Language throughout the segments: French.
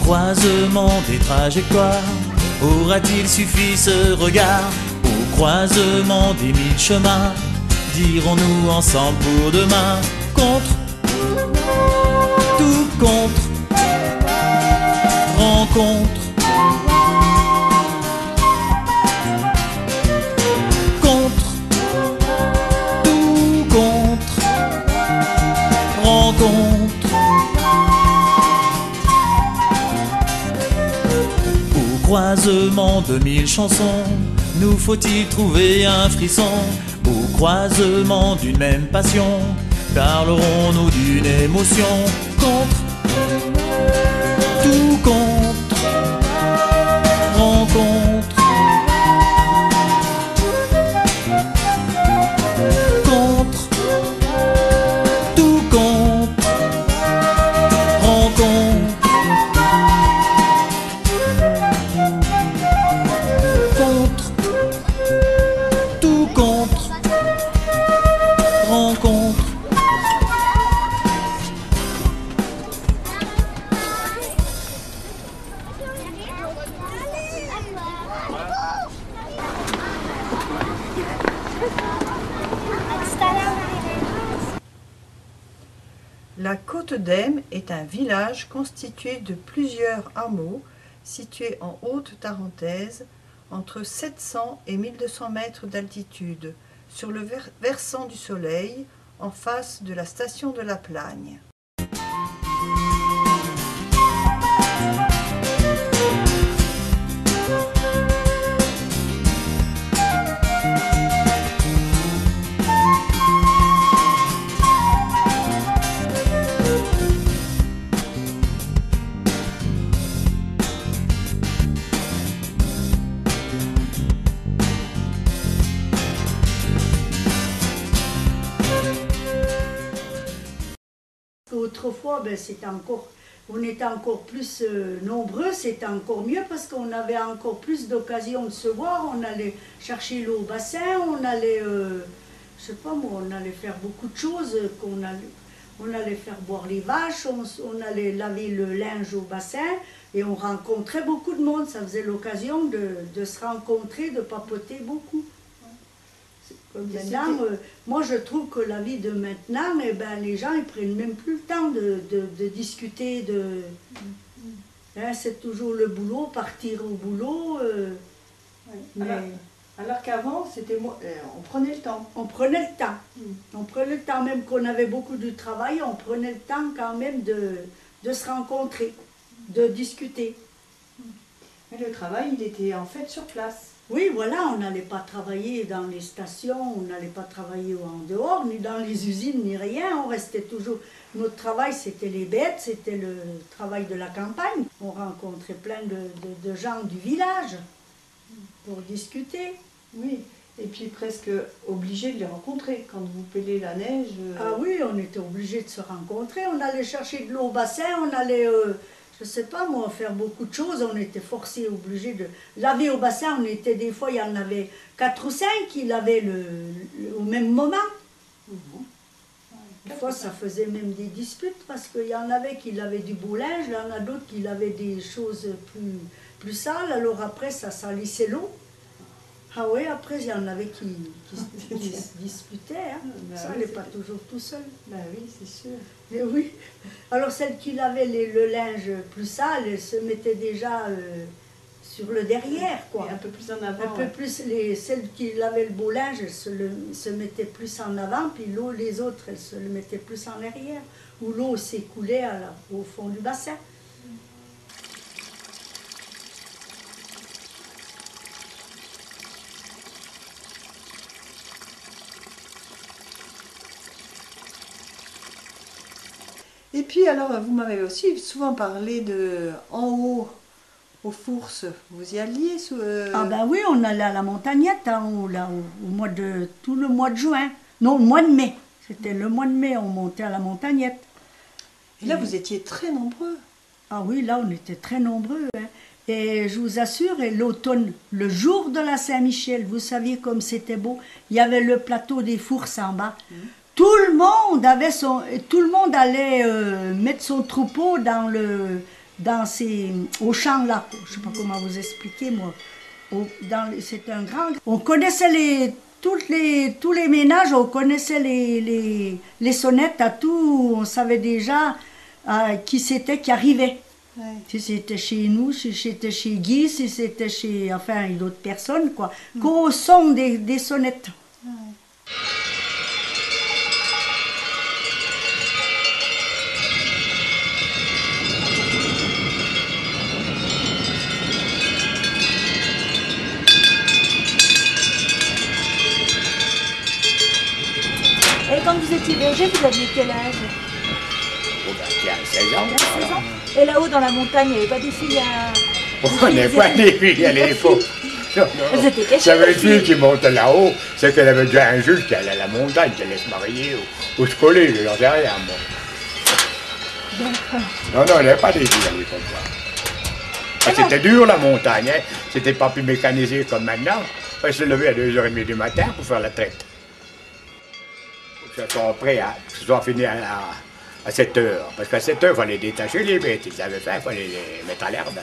croisement des trajectoires, aura-t-il suffi ce regard? Au croisement des mille chemins, dirons-nous ensemble pour demain? Contre, tout contre, rencontre. Contre, tout contre, rencontre. Au croisement de mille chansons, nous faut-il trouver un frisson? Au croisement d'une même passion, parlerons-nous d'une émotion? Contre, tout contre, rencontre. Contre, tout contre, rencontre. Contre, tout contre, rencontre. La Côte-d'Aime est un village constitué de plusieurs hameaux situés en Haute-Tarentaise, entre 700 et 1200 mètres d'altitude, sur le versant du Soleil, en face de la station de la Plagne. Autrefois, on était encore plus nombreux, c'était encore mieux parce qu'on avait encore plus d'occasions de se voir. On allait chercher l'eau au bassin, on allait, je sais pas moi, on allait faire beaucoup de choses, on allait faire boire les vaches, on allait laver le linge au bassin et on rencontrait beaucoup de monde. Ça faisait l'occasion de se rencontrer, de papoter beaucoup. Maintenant, moi je trouve que la vie de maintenant, eh ben, les gens ils prennent même plus le temps de discuter, hein, c'est toujours le boulot, partir au boulot. Ouais. Alors qu'avant, on prenait le temps. On prenait le temps. On prenait le temps, même qu'on avait beaucoup de travail, on prenait le temps quand même de se rencontrer, de discuter. Mais le travail, il était en fait sur place. Oui, voilà, on n'allait pas travailler dans les stations, on n'allait pas travailler en dehors, ni dans les usines, ni rien. On restait toujours... Notre travail, c'était les bêtes, c'était le travail de la campagne. On rencontrait plein de gens du village pour discuter. Oui, et puis presque obligé de les rencontrer quand vous pelez la neige. Ah oui, on était obligé de se rencontrer. On allait chercher de l'eau au bassin, on allait... je sais pas moi, faire beaucoup de choses, on était forcés, obligés de laver au bassin, on était des fois, il y en avait 4 ou 5 qui lavaient au même moment. Des fois, ça faisait même des disputes, parce qu'il y en avait qui lavaient du beau linge, il y en a d'autres qui lavaient des choses plus sales, alors après, ça salissait l'eau. Ah oui, après, il y en avait qui se disputaient, hein. Bah Ça oui, n'allait pas toujours tout seul. Ben oui, c'est sûr. Et oui. Alors celle qui lavait le linge plus sale, elle se mettait déjà sur le derrière, quoi. Et un peu plus en avant. Un peu plus, celles qui lavaient le beau linge, elles se mettaient plus en avant, puis les autres, elles se le mettaient plus en arrière, où l'eau s'écoulait au fond du bassin. Et puis alors, vous m'avez aussi souvent parlé de en haut, aux Fources. Vous y alliez Ah ben oui, on allait à la montagnette, hein, tout le mois de juin. Non, le mois de mai. C'était le mois de mai, on montait à la montagnette. Et là, vous étiez très nombreux. Ah oui, là, on était très nombreux. Hein. Et je vous assure, et l'automne, le jour de la Saint-Michel, vous saviez comme c'était beau. Il y avait le plateau des Fources en bas. Tout le monde allait mettre son troupeau dans au champ là, je ne sais pas comment vous expliquer moi. C'était un grand... On connaissait tous les ménages, on connaissait les sonnettes à tout, on savait déjà qui c'était qui arrivait. Ouais. Si c'était chez nous, si c'était chez Guy, si c'était chez enfin d'autres personnes, quoi. Qu'au son des sonnettes. Ouais. Et quand vous étiez berger, vous aviez quel âge? Oh ben, il y a 16 ans. 16 ans. Et là-haut dans la montagne, il n'y avait pas des filles à... On n'est pas des filles à l'époque. Elles étaient cachées. J'avais une fille qui montait là-haut, c'est qu'elle avait déjà un juge qui allait à la montagne, qui allait se marier ou se coller, je n'en sais rien, moi. D'accord. Non, on n'avait pas des filles à l'époque. C'était dur la montagne, hein. C'était pas plus mécanisé comme maintenant. Il se lever à 2h30 du matin pour faire la traite. Que ce soit prêt que ce soit fini à 7h. Parce qu'à 7h, il fallait détacher les bêtes. Ils avaient faim, il fallait les mettre à l'herbe.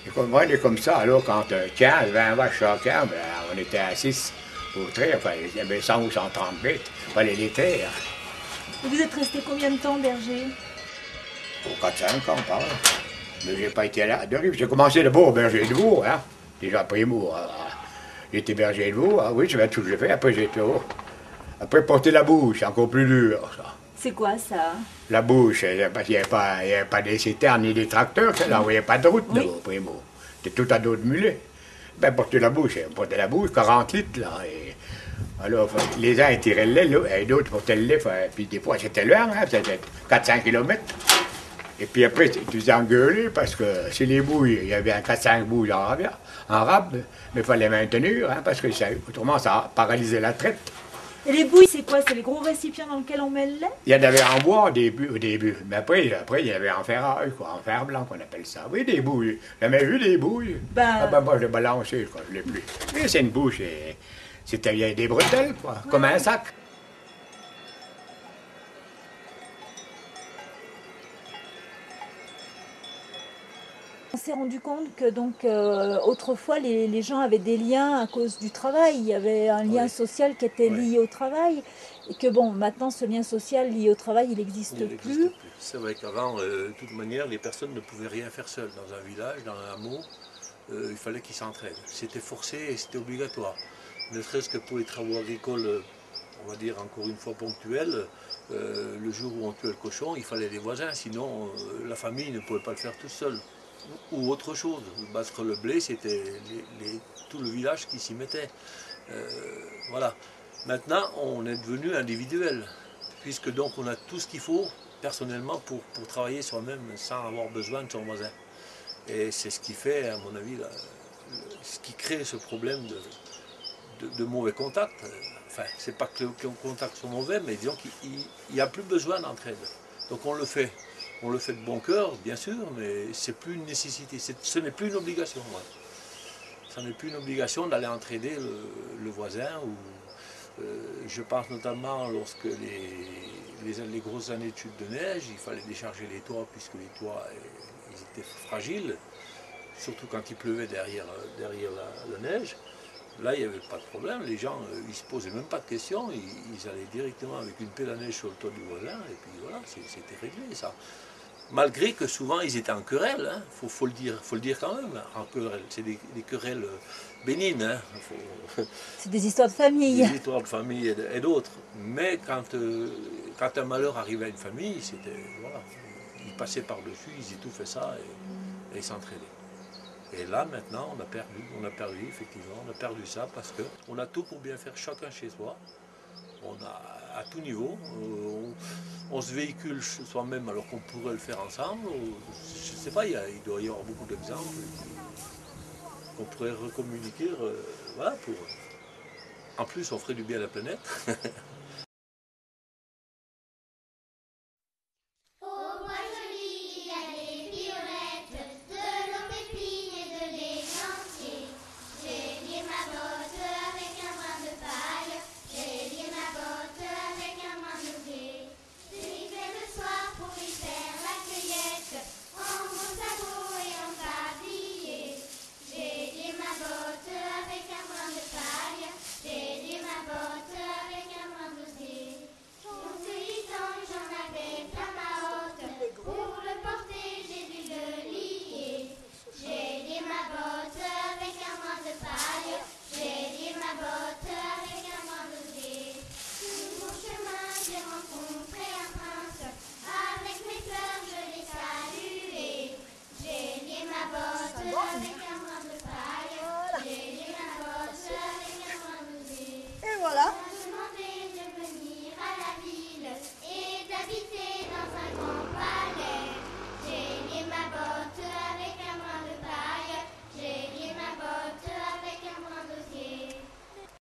Et comme on est comme ça, alors quand 15, 20 vaches chacun, ben, on était à 6 pour traire. Il y avait 100 ou 130 bêtes, il fallait les traire. Et vous êtes resté combien de temps berger? Pour 4-5 ans, par là. Mais j'ai pas été là. J'ai commencé d'abord berger de veau, hein. Déjà primo. J'étais berger de veau, oui, c'est tout ce que j'ai fait. Après, j'ai été après, porter la bouche, c'est encore plus dur, ça. C'est quoi, ça? La bouche, parce qu'il n'y avait pas des citernes ni des tracteurs, là, il n'y avait pas de route, oui. Primo. C'était tout à dos de mulets. Ben, porter la bouche, 40 litres, là. Et alors, les uns tiraient le lait, et d'autres portaient le lait, puis des fois, c'était loin, hein, c'était 4-5 km. Et puis après, tu faisais engueuler, parce que chez les bouilles, il y avait 4-5 bouilles en rab, mais il fallait maintenir, hein, parce que autrement, ça paralysait la traite. Et les bouilles, c'est quoi? C'est les gros récipients dans lesquels on met le lait? Il y en avait en bois au début. Mais après il y avait en ferraille, quoi, en fer blanc qu'on appelle ça. Oui, des bouilles. Vous avez vu des bouilles? Moi, je l'ai balancé, quoi, je l'ai plus. Oui, c'est une bouche, c'était des bretelles, quoi, ouais. Comme un sac. On s'est rendu compte que donc autrefois les gens avaient des liens à cause du travail. Il y avait un lien social qui était lié au travail et que bon, maintenant ce lien social lié au travail il n'existe plus. C'est vrai qu'avant, de toute manière, les personnes ne pouvaient rien faire seules. Dans un village, dans un hameau, il fallait qu'ils s'entraident. C'était forcé et c'était obligatoire. Ne serait-ce que pour les travaux agricoles, on va dire encore une fois ponctuels, le jour où on tuait le cochon, il fallait les voisins, sinon la famille ne pouvait pas le faire toute seule. Ou autre chose, battre le blé, c'était tout le village qui s'y mettait. Voilà. Maintenant, on est devenu individuel, puisque donc on a tout ce qu'il faut personnellement pour travailler soi-même sans avoir besoin de son voisin. Et c'est ce qui fait, à mon avis, ce qui crée ce problème de mauvais contact. Enfin, c'est pas que les contacts sont mauvais, mais disons qu'il n'y a plus besoin d'entraide. Donc on le fait. On le fait de bon cœur, bien sûr, mais c'est plus une nécessité, ce n'est plus une obligation. Ce n'est plus une obligation d'aller entraider le voisin. Je pense notamment lorsque les grosses années de chute de neige, il fallait décharger les toits, puisque les toits ils étaient fragiles, surtout quand il pleuvait derrière la neige. Là, il n'y avait pas de problème, les gens ils ne se posaient même pas de questions, ils allaient directement avec une pelle à neige sur le toit du voisin, et puis voilà, c'était réglé ça. Malgré que souvent ils étaient en querelle, hein, faut le dire quand même, en querelle. C'est des querelles bénignes. Hein, c'est des histoires de famille. Des histoires de famille et d'autres. Mais quand un malheur arrivait à une famille, c'était voilà, ils passaient par-dessus, ils étouffaient ça et ils s'entraidaient. Et là maintenant on a perdu effectivement, on a perdu ça parce qu'on a tout pour bien faire chacun chez soi. On a à tout niveau, on se véhicule soi-même alors qu'on pourrait le faire ensemble. Je ne sais pas, il doit y avoir beaucoup d'exemples qu'on pourrait recommuniquer. Voilà, en plus, on ferait du bien à la planète.